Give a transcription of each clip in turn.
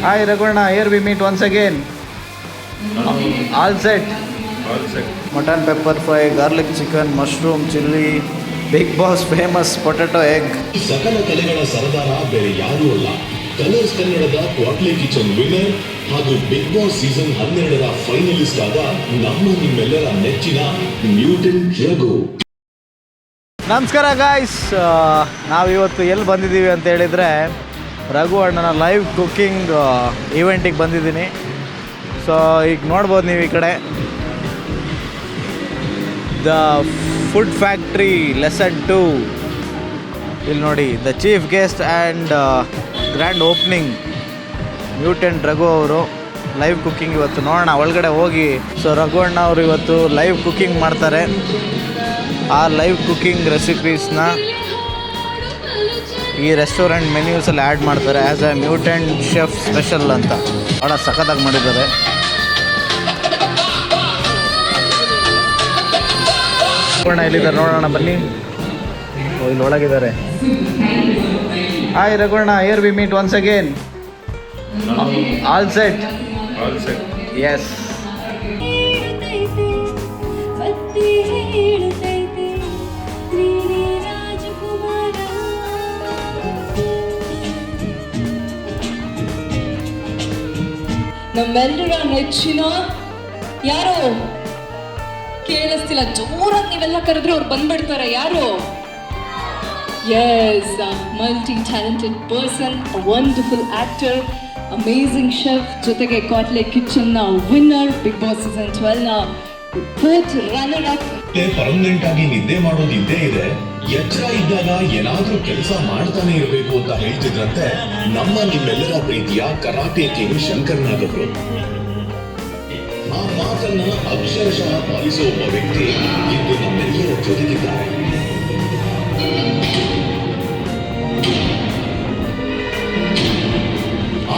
Hi Raghuvanna, here we meet once again. All set. All set. Mutton pepper fry, garlic chicken, mushroom chili, Big Boss famous potato egg. ಸಕಲ ಕಲೆಗಳ ಸರದಾರ ಬೇರೆ ಯಾರೂ ಅಲ್ಲ. Colours ಕನ್ನಡದ ಕ್ವಾಟ್ಲೆ kitchen winner ಹಾಗೂ big boss season 12ರ finalist ಆದ ನಿಮ್ಮೆಲ್ಲರ ನೆಚ್ಚಿನ ಮ್ಯೂಟೆಂಟ್ ರಘು. ನಮಸ್ಕಾರ ಗಾಯ್ಸ್, ನಾವಿವತ್ತು ಎಲ್ಲಿ ಬಂದಿದ್ದೀವಿ ಅಂತ ಹೇಳಿದರೆ ರಘು ಅಣ್ಣನ ಲೈವ್ ಕುಕ್ಕಿಂಗ್ ಈವೆಂಟಿಗೆ ಬಂದಿದ್ದೀನಿ. ಸೊ ಈಗ ನೋಡ್ಬೋದು ನೀವು ಈ ಕಡೆ ದ ಫುಡ್ ಫ್ಯಾಕ್ಟ್ರಿ ಲೆಸನ್ 2. ಇಲ್ಲಿ ನೋಡಿ, the chief guest and grand opening mutant Raghu ಅವರು ಲೈವ್ ಕುಕ್ಕಿಂಗ್ ಇವತ್ತು ನೋಡೋಣ ಒಳಗಡೆ ಹೋಗಿ. ಸೊ ರಘು ಅಣ್ಣ ಅವರು ಇವತ್ತು ಲೈವ್ ಕುಕ್ಕಿಂಗ್ ಮಾಡ್ತಾರೆ. ಆ ಲೈವ್ ಕುಕ್ಕಿಂಗ್ ರೆಸಿಪೀಸ್ನ ಈ ರೆಸ್ಟೋರೆಂಟ್ ಮೆನ್ಯೂಸಲ್ಲಿ ಆ್ಯಡ್ ಮಾಡ್ತಾರೆ as a mutant chef special ಅಂತ. ಭಾಳ ಸಖತ್ತಾಗಿ ಮಾಡಿದ್ದಾರೆ. ಎಲ್ಲಿದ್ದಾರೆ ನೋಡೋಣ ಬನ್ನಿ. ಇಲ್ಲಿ ಒಳಗಿದ್ದಾರೆ. ಹಾಯ್ ರಘುವಣ್ಣ, here we meet once again. All set. All set. Yes. ನಮ್ಮೆಲ್ಲರ ನೆಚ್ಚಿನ ಯಾರು ಕೇಳಿಸ್ತಿಲ್ಲ, ಜೋರಾಗಿ ನೀವೆಲ್ಲ ಕರೆದ್ರೆ ಅವ್ರು ಬಂದ್ಬಿಡ್ತಾರೆ. ಯಾರು? Yes, multi talented person, wonderful actor, amazing chef, ಜೊತೆಗೆ ಕ್ವಾಟ್ಲೆ ಕಿಚನ್ ನ ವಿನ್ನರ್, ಬಿಗ್ ಬಾಸ್ ಸೀಸನ್ 12 ನ ಫೋರ್ತ್ ರನ್ನರ್ ಅಪ್. ಪರ್ಮನೆಂಟ್ ಆಗಿ ನಿದ್ದೆ ಮಾಡೋದು ಇದ್ದೇ ಇದೆ. ಎಚ್ಚರ ಇದ್ದಾಗ ಏನಾದ್ರೂ ಕೆಲಸ ಮಾಡ್ತಾನೆ ಇರಬೇಕು ಅಂತ ಹೇಳ್ತಿದ್ರಂತೆ ನಿಮ್ಮೆಲ್ಲರ ಪ್ರೀತಿಯ ಕರಾಟೆ ಕಿಂಗ್ ಶಂಕರ್ ನಾಗ್ ಅವರು. ಆ ಮಾತನ್ನ ಅಕ್ಷರಶಃ ಪಾಲಿಸುವ ಒಬ್ಬ ವ್ಯಕ್ತಿ ಇಂದು ನಮ್ಮೆಲ್ಲರ ಜೊತೆಗಿದ್ದಾರೆ.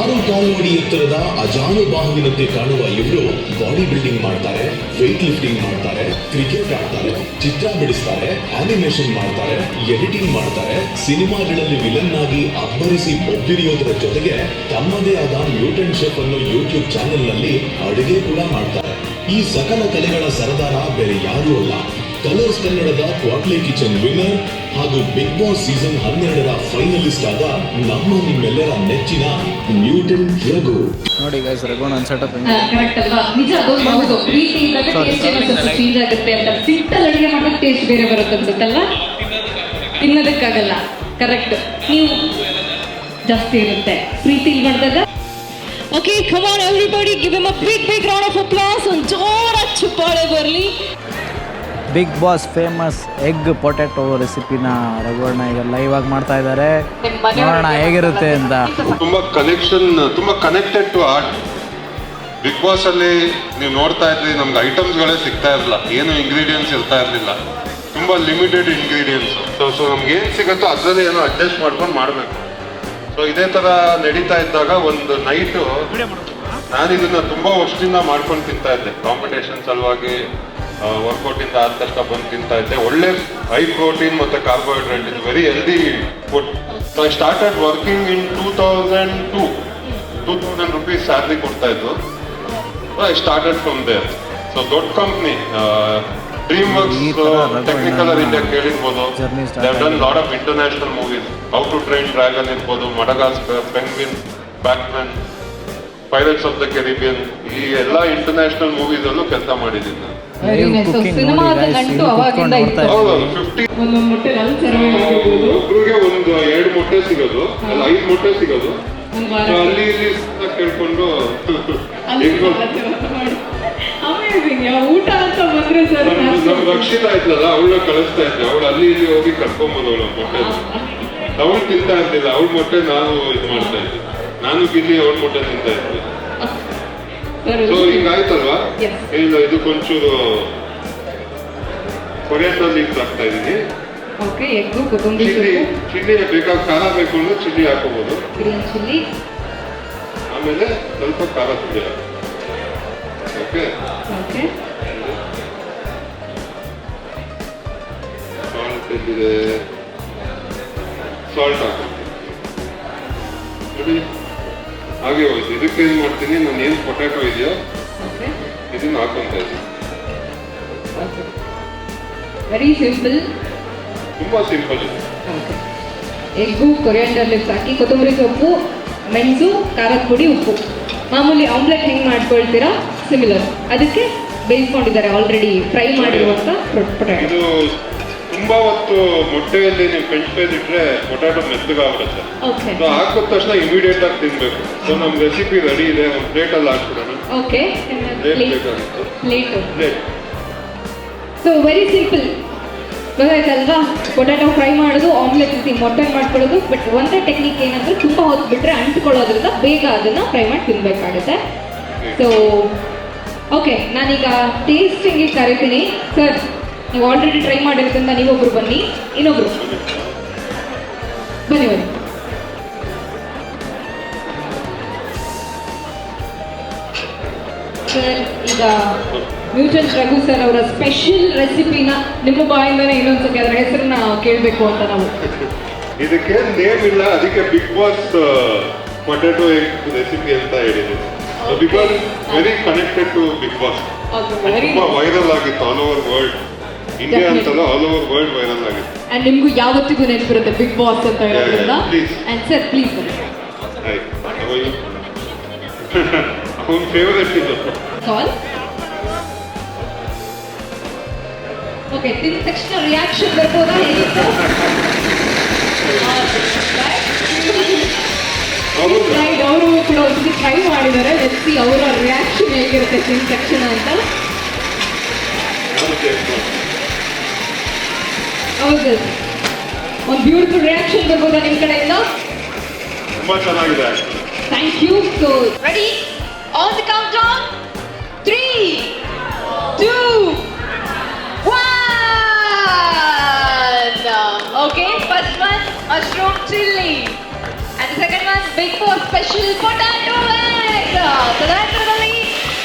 6 ಕಾಲು ಅಡಿ ಎತ್ತರದ ಅಜಾನುಬಾಹುವಿನಂತೆ ಕಾಣುವ ಇವರು ಬಾಡಿ ಬಿಲ್ಡಿಂಗ್ ಮಾಡ್ತಾರೆ, ವೆಯ್ಟ್ ಲಿಫ್ಟಿಂಗ್ ಮಾಡ್ತಾರೆ, ಕ್ರಿಕೆಟ್ ಆಡ್ತಾರೆ, ಚಿತ್ರ ಬಿಡಿಸ್ತಾರೆ, ಆನಿಮೇಷನ್ ಮಾಡ್ತಾರೆ, ಎಡಿಟಿಂಗ್ ಮಾಡ್ತಾರೆ, ಸಿನಿಮಾಗಳಲ್ಲಿ ವಿಲನ್ ಆಗಿ ಅಬ್ಬರಿಸಿ ಒಬ್ಬಿರಿಯೋದರ ಜೊತೆಗೆ ತಮ್ಮದೇ ಆದ ಮ್ಯೂಟೆಂಟ್ ಶೆಫ್ ಅನ್ನೋ ಯೂಟ್ಯೂಬ್ ಚಾನೆಲ್ ನಲ್ಲಿ ಅಡುಗೆ ಕೂಡ ಮಾಡ್ತಾರೆ. ಈ ಸಕಲ ಕಲೆಗಳ ಸರದಾರ ಬೇರೆ ಯಾರೂ ಅಲ್ಲ, ಕಲರ್ಸ್ ಕನ್ನಡದ ಕ್ವಾಟ್ಲೆ ಕಿಚನ್ ವಿನ್ನರ್ ಹಾಗೂ ಬಿಗ್ ಬಾಸ್ ಸೀಸನ್ 12ರ ಫೈನಲಿಸ್ಟ್ ಆದ ನಿಮ್ಮೆಲ್ಲರ ನೆಚ್ಚಿನ ಮ್ಯೂಟೆಂಟ್ ರಘು. ನೋಡಿ ಗೈಸ್, ರಘುವಣ್ಣ ಸೆಟಪ್ ಕರೆಕ್ಟ್ ಅಲ್ವಾ? ನಿಜ, ಅದು ಹೌದು. ಪ್ರೀತಿ ಇದ್ದಾಗ ಟೇಸ್ಟ್ ಸ್ವಲ್ಪ ಚೇಂಜ್ ಆಗುತ್ತೆ ಅಂತ. ಸಿಟ್ಟಲ್ಲಿ ಅಡುಗೆ ಮಾಡೋದು ಟೇಸ್ಟ್ ಬೇರೆ ಬರುತ್ತೆ ಅನ್ಸುತ್ತಲ್ವಾ? ತಿನ್ನೋದಕ್ಕಾಗಲ್ಲ. ಕರೆಕ್ಟ್, ನೀವು ಜಾಸ್ತಿ ಇರುತ್ತೆ ಪ್ರೀತಿ ಮಾಡಿದಾಗ. Okay, come on everybody, give him a big round of applause. ಒಂದು ಜೋರಾಗಿ ಚಪ್ಪಾಳೆ ಬರಲಿ. Big boss famous egg potato ರೆಸಿಪಿನ ರಘುವಣ್ಣ ಈಗ ಲೈವ್ ಆಗಿ ಮಾಡ್ತಾ ಇದ್ದಾರೆ. ನೋಡೋಣ ಹೇಗಿರುತ್ತೆ ಅಂತ. ತುಂಬಾ connected to art. Big boss ಅಲ್ಲಿ ನೀವು ನೋಡ್ತಾ ಇದ್ರಿ, ನಮ್ಗೆ ಐಟಮ್ಸ್ಗಳೇ ಸಿಗ್ತಾ ಇರಲಿಲ್ಲ, ಏನು ಇಂಗ್ರೀಡಿಯೆಂಟ್ಸ್ ಇರ್ತಾ ಇರಲಿಲ್ಲ, ತುಂಬಾ ಲಿಮಿಟೆಡ್ ಇಂಗ್ರೀಡಿಯೆಂಟ್ಸ್. ಸೊ ನಮ್ಗೆ ಏನು ಸಿಗುತ್ತೋ ಅದರಲ್ಲಿ ಏನೋ ಅಡ್ಜಸ್ಟ್ ಮಾಡ್ಕೊಂಡು ಮಾಡಬೇಕು. ಸೊ ಇದೇ ಥರ ನಡೀತಾ ಇದ್ದಾಗ ಒಂದು ನೈಟು ನಾನು ಇದನ್ನ ತುಂಬಾ ವರ್ಷದಿಂದ ಮಾಡ್ಕೊಂಡು ತಿಂತಾ ಇದ್ದೆ. ಕಾಂಪಿಟೇಷನ್ ಸಲುವಾಗಿ ವರ್ಕೌಟ್ ಇಂದ ಆದ ತಕ್ಷಣ ಬಂದು ತಿಂತಾ ಇದ್ದೆ. ಒಳ್ಳೆ ಹೈ ಪ್ರೋಟೀನ್ ಮತ್ತೆ ಕಾರ್ಬೋಹೈಡ್ರೇಟ್, ಇದು very healthy food. So I started working in 2000 rupees salary ಕೊಡ್ತಾ ಇದ್ದು. I started from there. So ದೊಡ್ಡ company DreamWorks Technicolor India ಕೇಳಿರ್ಬೋದು. They have done lot of international movies. How to train dragon ಇರ್ಬೋದು, Madagascar, penguin, Batman, pirates of the Caribbean, ಈ ಎಲ್ಲ international movies ಅಲ್ಲೂ ಕೆಲಸ ಮಾಡಿದ್ದೀನಿ ನಾನು. ಒಬ್ರಿಗೆ ಒಂದು 2 ಮೊಟ್ಟೆ ಸಿಗೋದು, ಅಲ್ಲಿ 5 ಮೊಟ್ಟೆ ಸಿಗೋದು. ಅಲ್ಲಿ ಇಲ್ಲಿ ಕೇಳ್ಕೊಂಡು ಊಟ ಅಂತ ಬಂದ್ರೆ ಸರ್, ನಮ್ ರಕ್ಷಿತಾ ಇದ್ಲಲ್ಲ, ಅವಳನ್ನ ಕಳಿಸ್ತಾ ಇದ್ದೆ. ಅವಳು ಅಲ್ಲಿ ಇಲ್ಲಿ ಹೋಗಿ ಕರ್ಕೊಂಬೋದು ಅವಳ ಮೊಟ್ಟೆ. ಅವಳು ತಿಂತಾ ಇರ್ಲಿಲ್ಲ, ಅವಳ ಮೊಟ್ಟೆ ನಾನು ಇದು ಮಾಡ್ತಾ ಇದ್ದೆ. ನಾನು ಗಿಲ್ಲಿ ಅವಳ ಮೊಟ್ಟೆ ತಿಂತಾ ಇದ್ದೆ. ಸೊ ಹಿಂಗಾಯ್ತಲ್ವಾ? ಇಲ್ಲ, ಇದು ಕೊಂಚೂರು ಕೊರಿಯಂಡರ್ ಲೀವ್ಸ್ ಹಾಕ್ತಾ ಇದೀನಿ. ಚಿಲ್ಲಿ ಬೇಕಾದ ಖಾರ ಬೇಕು ಅಂದ್ರೆ ಚಿಲ್ಲಿ ಹಾಕೋಬಹುದು. ಆಮೇಲೆ ಸ್ವಲ್ಪ ಖಾರ ಪುಡಿ. ಓಕೆ, ಸಾಲ್ಟ್ ಎಲ್ಲಿದೆ? ಸಾಲ್ಟ್ ಹಾಕಿ ನೋಡಿ. ಹಾಗೆ ಹೋಯ್ತು. ಇದಕ್ಕೆ ಏನು ಮಾಡ್ತೀನಿ, ನಾನು ಏನು ಪೊಟ್ಯಾಟೊ ಇದೆಯೋ ಓಕೆ ಇದನ್ನು ಹಾಕೊಂತ ಇದ್ದೀನಿ. Very simple. ತುಂಬ ಸಿಂಪಲ್ ಇದೆ. ಓಕೆ. ಎಗ್ಗು, ಕೊರಿಯಾಂಡರ್ ಲೀವ್ಸ್ ಹಾಕಿ, ಕೊತ್ತಂಬರಿ ಸೊಪ್ಪು, ಮೆಣಸು, ಖಾರದ ಪುಡಿ, ಉಪ್ಪು. ಮಾಮೂಲಿ ಆಮ್ಲೆಟ್ ಹೆಂಗೆ ಮಾಡ್ಕೊಳ್ತೀರಾ ಸಿಮಿಲರ್. ಅದಕ್ಕೆ ಬೇಯಿಸ್ಕೊಂಡಿದ್ದಾರೆ ಆಲ್ರೆಡಿ ಫ್ರೈ ಮಾಡಿರುವಂಥ ಪೊಟ್ಯಾಟೊ. ಇದು ತುಂಬಾ ಹೊತ್ತು ಮೊಟ್ಟೆಯಲ್ಲಿ ನೀವು ಫ್ರೆಂಚ್ ಫ್ರೈಸ್ ಇಟ್ಟರೆ ಪೊಟ್ಯಾಟೊ ಮೆತ್ತಗಾಗ್ಬಿಡುತ್ತೆ. ಓಕೆ ಸೊ ಹಾಕಿದ ತಕ್ಷಣ ಇಮಿಡಿಯೇಟ್ ಆಗಿ ತಿನ್ಬೇಕು. ಸೊ ನಮ್ಮ ರೆಸಿಪಿ ರೆಡಿ ಇದೆ, ಒಂದು ಪ್ಲೇಟಲ್ಲಿ ಹಾಕ್ಬಿಡೋಣ. ಓಕೆ ಪ್ಲೇಟ್ ಬೇಕಾಗಿತ್ತು. Plate. Plate. So very simple ಗೊತ್ತಾಯ್ತಲ್ವಾ. ಪೊಟ್ಯಾಟೊ ಫ್ರೈ ಮಾಡೋದು, ಆಮ್ಲೆಟ್ ರೀತಿ ಮೊಟ್ಟೆ ಮಾಡ್ಕೊಳ್ಳೋದು. ಬಟ್ ಒಂದೇ ಟೆಕ್ನಿಕ್ ಏನಂದ್ರೆ ತುಂಬ ಹೊತ್ತು ಬಿಟ್ಟರೆ ಅಂಟ್ಕೊಳ್ಳೋದ್ರಿಂದ ಬೇಗ ಅದನ್ನು ಫ್ರೈ ಮಾಡಿ ತಿನ್ನಬೇಕಾಗುತ್ತೆ. ಸೊ ಓಕೆ, ನಾನೀಗ ಟೇಸ್ಟಿಂಗಿಗೆ ಕರಿತೀನಿ. ಸರ್, ನೀವು ಆಲ್ರೆಡಿ ಟ್ರೈ ಮಾಡಿರೋದ್ರಿಂದ ನೀವೊಬ್ರು ಬನ್ನಿ, ಇನ್ನೊಬ್ರು ಬನ್ನಿ ಬನ್ನಿ. ಸರ್, ಈಗ ಮ್ಯೂಚುವಲ್ ರಘು ಸರ್ ಅವರ ಸ್ಪೆಷಲ್ ರೆಸಿಪಿನ ನಿಮ್ಮ ಬಾಯಿಂದನೇ ಇನ್ನೊಂದ್ಸತಿ ಅದರ ಹೆಸರನ್ನ ಕೇಳಬೇಕು ಅಂತ ನಾವು. ಇದಕ್ಕೆ ನೇಮ್ ಇಲ್ಲ, ಅದಕ್ಕೆ big boss potato egg recipe ಅಂತ ಹೇಳಿದ್ದೀನಿ. Because very connected to big boss. ತುಂಬಾ ವೈರಲ್ ಆಗಿತ್ತು ಆಲ್ ಓವರ್ ವರ್ಲ್ಡ್. ಇಂಡಿಯಾ ಅಂತಲ್ಲ, ಆಲ್ ಓವರ್ ವರ್ಲ್ಡ್ ವೈರಲ್ ಆಗಿತ್ತು. ಅಂಡ್ ನಿಮ್ಗೂ ಯಾವತ್ತಿಗೂ ನೆನಪಿರುತ್ತೆ ಬಿಗ್ ಬಾಸ್ ಅಂತ ಹೇಳೋದ್ರಿಂದ. please. ಅಂಡ್ ಸರ್ ಪ್ಲೀಸ್ ಅವನ ಫೇವರೆಟ್ ಇದು. ಕಾಲ್. ಓಕೆ, ತಿಂದ ತಕ್ಷಣ ರಿಯಾಕ್ಷನ್ ಬರ್ಬೋದಾ? ಹೇಗಿತ್ತು? ಅವರು ಕೂಡ ಒಂದ್ಸತಿ ಟ್ರೈ ಮಾಡಿದ್ದಾರೆ. ಲೆಟ್ಸ್ ಸಿ ಅವರ ರಿಯಾಕ್ಷನ್ ಹೇಗಿರುತ್ತೆ ತಿಂದ ತಕ್ಷಣ ಅಂತ. ಹೌದು, ಒಂದು ಬ್ಯೂಟಿಫುಲ್ ರಿಯಾಕ್ಷನ್ ಬರ್ಬೋದಾ ನಿಮ್ಮ ಕಡೆಯಿಂದ? ತುಂಬಾ ಚೆನ್ನಾಗಿದೆ. Thank you. So ready, on the countdown, 3, 2, 1. Okay, first one mushroom chili, and the second one Big Boss special potato egg. So that's really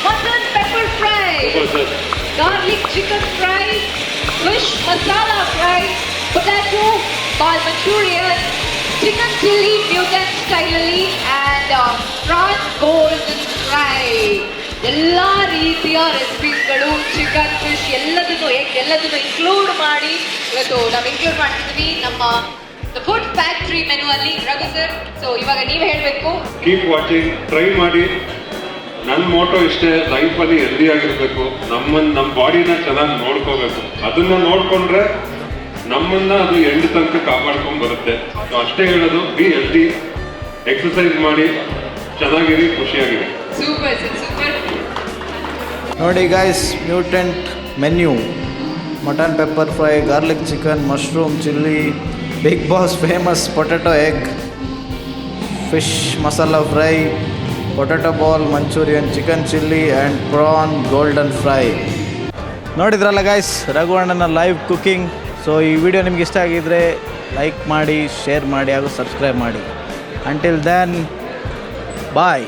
mutton pepper fry, garlic chicken fry, fish masala fry, potato ball manchurian, chicken chili mutant style ಅಲ್ಲಿ, and prawn golden fry. ಎಲ್ಲ ರೀತಿಯ ರೆಸಿಪೀಸ್ಗಳು, chicken, fish ಎಲ್ಲದನ್ನು egg ಎಲ್ಲದನ್ನು include ಮಾಡಿ ಇವತ್ತು ನಾವು include ಮಾಡ್ತಿದ್ವಿ ನಮ್ಮ ಫುಡ್ ಫ್ಯಾಕ್ಟ್ರಿ ಮೆನು ಅಲ್ಲಿ. ರಘು ಸರ್, ಸೊ ಇವಾಗ ನೀವು ಹೇಳಬೇಕು. ಕೀಪ್ ವಾಚಿಂಗ್, ಟ್ರೈ ಮಾಡಿ. ನನ್ನ ಮೋಟೋ ಇಷ್ಟೇ, ಲೈಫಲ್ಲಿ ಹೆಲ್ದಿ ಆಗಿರಬೇಕು. ನಮ್ಮ ಬಾಡಿನ ಚೆನ್ನಾಗಿ ನೋಡ್ಕೋಬೇಕು. ಅದನ್ನ ನೋಡ್ಕೊಂಡ್ರೆ ನಮ್ಮನ್ನ ಅದು ಎಂಡ್ ತನಕ ಕಾಪಾಡ್ಕೊಂಡು ಬರುತ್ತೆ. ಸೊ ಅಷ್ಟೇ ಹೇಳೋದು, ಬಿ ಹೆಲ್ದಿ, ಎಕ್ಸಸೈಸ್ ಮಾಡಿ, ಚೆನ್ನಾಗಿರಿ, ಖುಷಿಯಾಗಿರಿ. Super sir, super. ನೋಡಿ guys, mutant menu: mutton pepper fry, garlic chicken, mushroom chilli, big boss famous potato egg, fish masala fry, potato ball Manchurian, chicken chilli and prawn golden fry. ನೋಡಿದ್ರಲ್ಲ guys, Raghu ಅಣ್ಣನ live cooking. So ಈ video ನಿಮ್ಗೆ ಇಷ್ಟ ಆಗಿದ್ದರೆ like ಮಾಡಿ, share ಮಾಡಿ ಹಾಗೂ subscribe ಮಾಡಿ. ಅಂಟಿಲ್ ದೆನ್, ಬಾಯ್.